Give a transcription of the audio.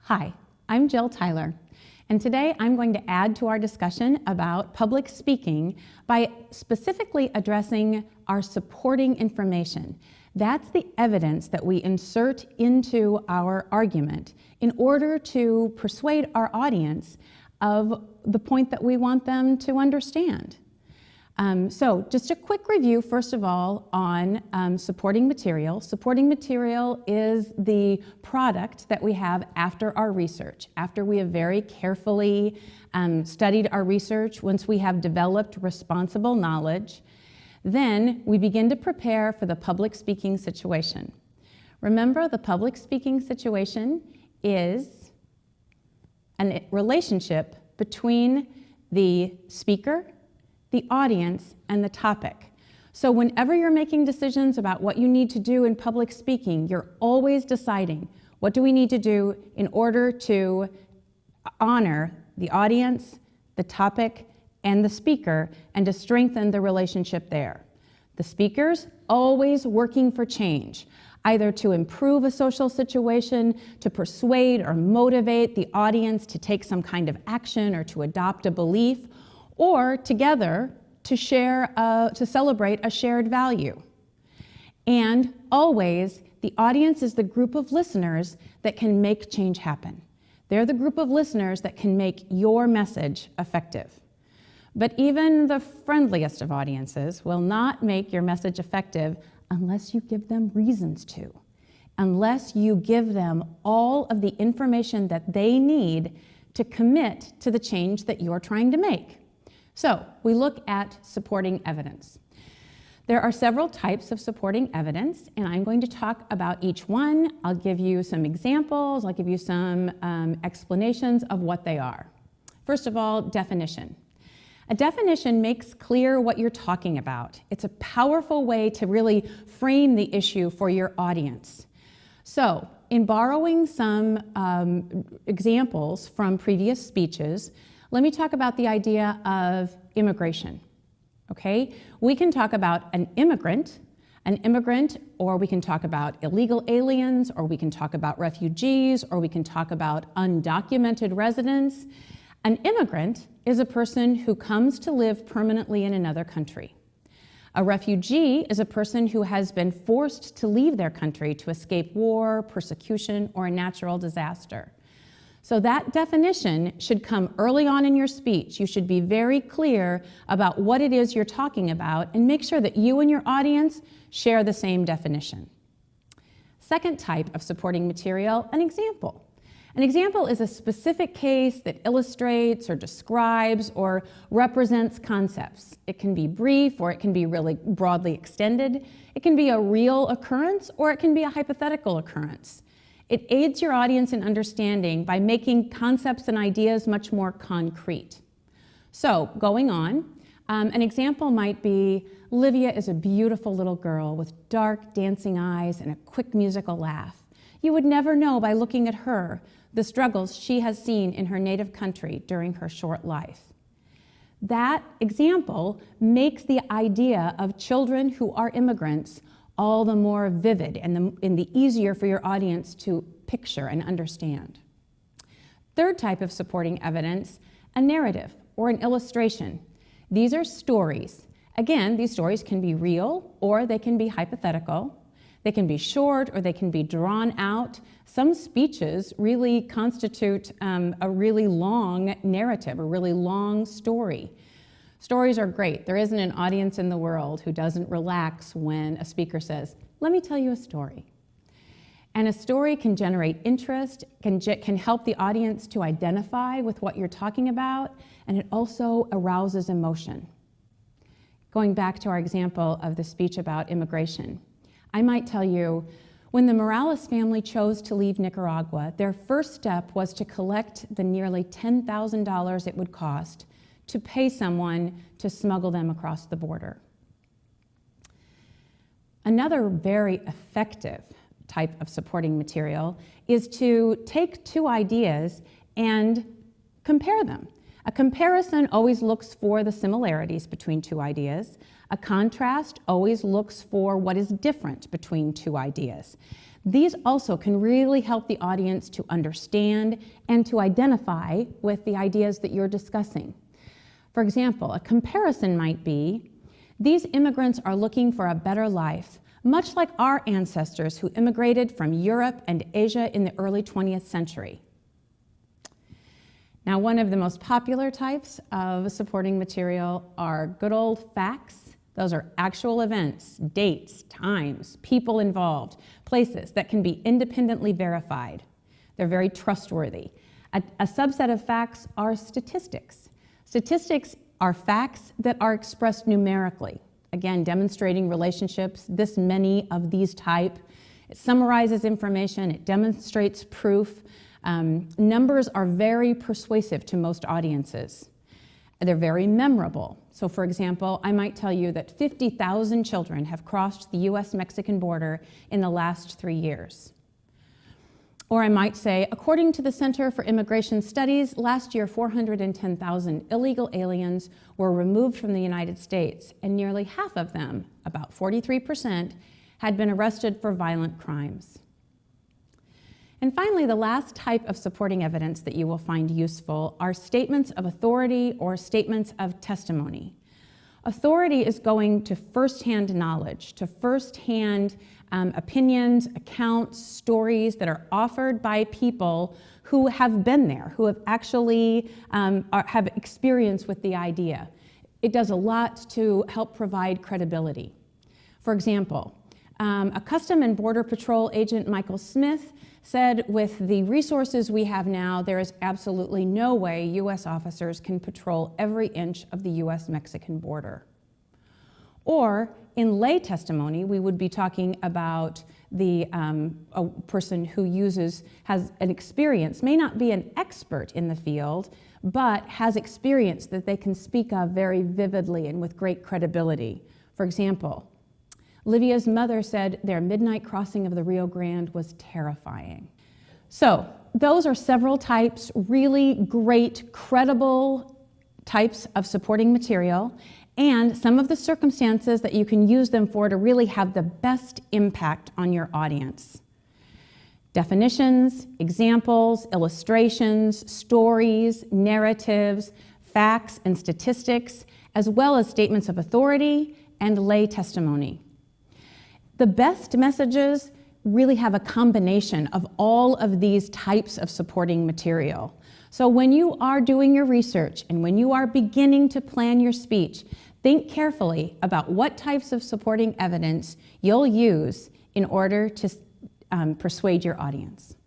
Hi, I'm Jill Tyler, and today I'm going to add to our discussion about public speaking by specifically addressing our supporting information. That's the evidence that we insert into our argument in order to persuade our audience of the point that we want them to understand. So just a quick review, first of all, on supporting material. Supporting material is the product that we have after our research, after we have very carefully studied our research, once we have developed responsible knowledge, then we begin to prepare for the public speaking situation. Remember, the public speaking situation is a relationship between the speaker, the audience, and the topic. So whenever you're making decisions about what you need to do in public speaking, you're always deciding, what do we need to do in order to honor the audience, the topic, and the speaker, and to strengthen the relationship there. The speaker's always working for change, either to improve a social situation, to persuade or motivate the audience to take some kind of action or to adopt a belief, or together to celebrate a shared value. And always, the audience is the group of listeners that can make change happen. They're the group of listeners that can make your message effective. But even the friendliest of audiences will not make your message effective unless you give them reasons to, unless you give them all of the information that they need to commit to the change that you're trying to make. So we look at supporting evidence. There are several types of supporting evidence, and I'm going to talk about each one. I'll give you some examples, I'll give you some explanations of what they are. First of all, definition. A definition makes clear what you're talking about. It's a powerful way to really frame the issue for your audience. So, in borrowing some examples from previous speeches, let me talk about the idea of immigration, okay? We can talk about an immigrant, or we can talk about illegal aliens, or we can talk about refugees, or we can talk about undocumented residents. An immigrant is a person who comes to live permanently in another country. A refugee is a person who has been forced to leave their country to escape war, persecution, or a natural disaster. So that definition should come early on in your speech. You should be very clear about what it is you're talking about and make sure that you and your audience share the same definition. Second type of supporting material, an example. An example is a specific case that illustrates or describes or represents concepts. It can be brief or it can be really broadly extended. It can be a real occurrence or it can be a hypothetical occurrence. It aids your audience in understanding by making concepts and ideas much more concrete. So, going on, an example might be, Livia is a beautiful little girl with dark, dancing eyes and a quick musical laugh. You would never know by looking at her the struggles she has seen in her native country during her short life. That example makes the idea of children who are immigrants all the more vivid and the easier for your audience to picture and understand. Third type of supporting evidence, a narrative or an illustration. These are stories. Again, these stories can be real or they can be hypothetical. They can be short or they can be drawn out. Some speeches really constitute a really long narrative, a really long story. Stories are great. There isn't an audience in the world who doesn't relax when a speaker says, "Let me tell you a story." And a story can generate interest, can help the audience to identify with what you're talking about, and it also arouses emotion. Going back to our example of the speech about immigration, I might tell you, when the Morales family chose to leave Nicaragua, their first step was to collect the nearly $10,000 it would cost to pay someone to smuggle them across the border. Another very effective type of supporting material is to take two ideas and compare them. A comparison always looks for the similarities between two ideas. A contrast always looks for what is different between two ideas. These also can really help the audience to understand and to identify with the ideas that you're discussing. For example, a comparison might be, these immigrants are looking for a better life, much like our ancestors who immigrated from Europe and Asia in the early 20th century. Now, one of the most popular types of supporting material are good old facts. Those are actual events, dates, times, people involved, places that can be independently verified. They're very trustworthy. A subset of facts are statistics. Statistics are facts that are expressed numerically, again, demonstrating relationships, this many of these type. It summarizes information, it demonstrates proof. Numbers are very persuasive to most audiences. They're very memorable. So for example, I might tell you that 50,000 children have crossed the US-Mexican border in the last 3 years. Or I might say, according to the Center for Immigration Studies, last year 410,000 illegal aliens were removed from the United States, and nearly half of them, about 43%, had been arrested for violent crimes. And finally, the last type of supporting evidence that you will find useful are statements of authority or statements of testimony. Authority is going to firsthand knowledge, to firsthand opinions, accounts, stories that are offered by people who have been there, who have actually have experience with the idea. It does a lot to help provide credibility. For example, a Custom and Border Patrol agent, Michael Smith, said, with the resources we have now, there is absolutely no way U.S. officers can patrol every inch of the U.S.-Mexican border. Or in lay testimony, we would be talking about a person who has an experience, may not be an expert in the field, but has experience that they can speak of very vividly and with great credibility. For example, Livia's mother said their midnight crossing of the Rio Grande was terrifying. So those are several types, really great, credible types of supporting material, and some of the circumstances that you can use them for to really have the best impact on your audience. Definitions, examples, illustrations, stories, narratives, facts and statistics, as well as statements of authority and lay testimony. The best messages really have a combination of all of these types of supporting material. So when you are doing your research and when you are beginning to plan your speech, think carefully about what types of supporting evidence you'll use in order to persuade your audience.